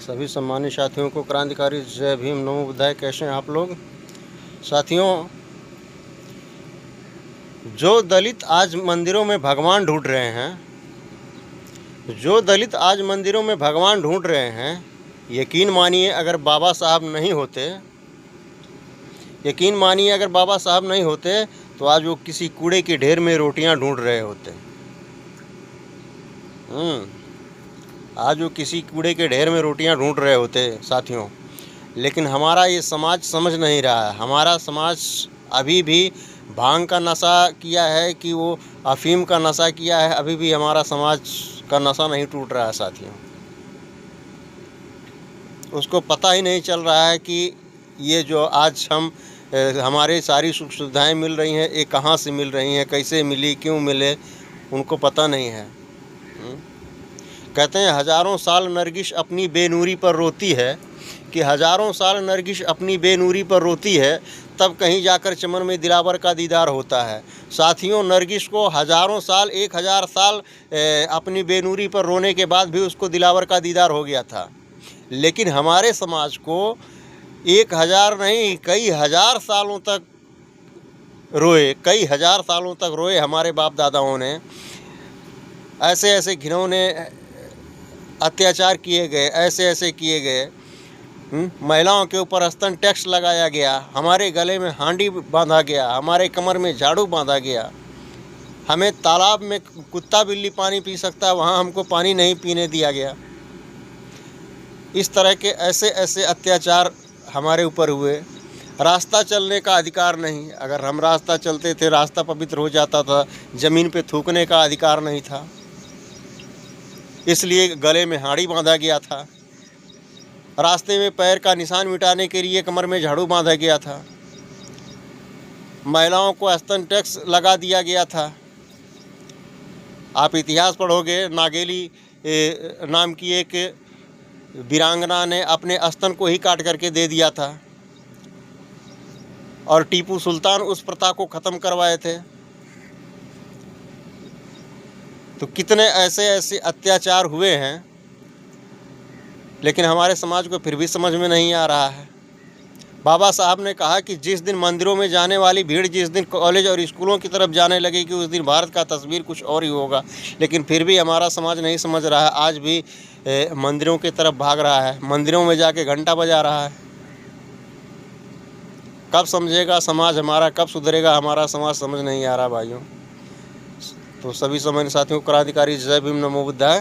सभी सम्मानित साथियों को क्रांतिकारी जय भीम नमो बुद्धाय। कैसे हैं आप लोग साथियों? जो दलित आज मंदिरों में भगवान ढूंढ रहे हैं, जो दलित आज मंदिरों में भगवान ढूंढ रहे हैं, यकीन मानिए अगर बाबा साहब नहीं होते, यकीन मानिए अगर बाबा साहब नहीं होते तो आज वो किसी कूड़े के ढेर में रोटियां ढूंढ रहे होते। आज वो किसी कूड़े के ढेर में रोटियां ढूंढ रहे होते साथियों। लेकिन हमारा ये समाज समझ नहीं रहा है। हमारा समाज अभी भी भांग का नशा किया है कि वो अफीम का नशा किया है। अभी भी हमारा समाज का नशा नहीं टूट रहा है साथियों। उसको पता ही नहीं चल रहा है कि ये जो आज हमारे सारी सुख सुविधाएँ मिल रही हैं, ये कहाँ से मिल रही हैं, कैसे मिली, क्यों मिले, उनको पता नहीं है। कहते हैं हज़ारों साल नरगिस अपनी बेनूरी पर रोती है, कि हज़ारों साल नरगिस अपनी बेनूरी पर रोती है, तब कहीं जाकर चमन में दिलावर का दीदार होता है। साथियों, नरगिस को हज़ारों साल 1000 साल अपनी बेनूरी पर रोने के बाद भी उसको दिलावर का दीदार हो गया था। लेकिन हमारे समाज को 1000 नहीं, कई हज़ार सालों तक रोए, कई हज़ार सालों तक रोए हमारे बाप दादाओं ने। ऐसे ऐसे घिनौने अत्याचार किए गए, ऐसे ऐसे किए गए। महिलाओं के ऊपर स्तन टैक्स लगाया गया, हमारे गले में हांडी बांधा गया, हमारे कमर में झाड़ू बांधा गया। हमें तालाब में कुत्ता बिल्ली पानी पी सकता है, वहाँ हमको पानी नहीं पीने दिया गया। इस तरह के ऐसे ऐसे अत्याचार हमारे ऊपर हुए। रास्ता चलने का अधिकार नहीं, अगर हम रास्ता चलते थे रास्ता पवित्र हो जाता था। ज़मीन पे थूकने का अधिकार नहीं था, इसलिए गले में हांडी बांधा गया था। रास्ते में पैर का निशान मिटाने के लिए कमर में झाड़ू बांधा गया था। महिलाओं को स्तन टैक्स लगा दिया गया था। आप इतिहास पढ़ोगे, नागेली नाम की एक वीरांगना ने अपने स्तन को ही काट करके दे दिया था, और टीपू सुल्तान उस प्रथा को ख़त्म करवाए थे। तो कितने ऐसे ऐसे अत्याचार हुए हैं, लेकिन हमारे समाज को फिर भी समझ में नहीं आ रहा है। बाबा साहब ने कहा कि जिस दिन मंदिरों में जाने वाली भीड़ जिस दिन कॉलेज और स्कूलों की तरफ जाने लगेगी, उस दिन भारत का तस्वीर कुछ और ही होगा। लेकिन फिर भी हमारा समाज नहीं समझ रहा है, आज भी मंदिरों की तरफ भाग रहा है, मंदिरों में जाके घंटा बजा रहा है। कब समझेगा समाज हमारा, कब सुधरेगा हमारा समाज, समझ नहीं आ रहा भाइयों। तो सभी सम्मानित साथियों, क्रांतिकारी जय भीम नमो बुद्धाय।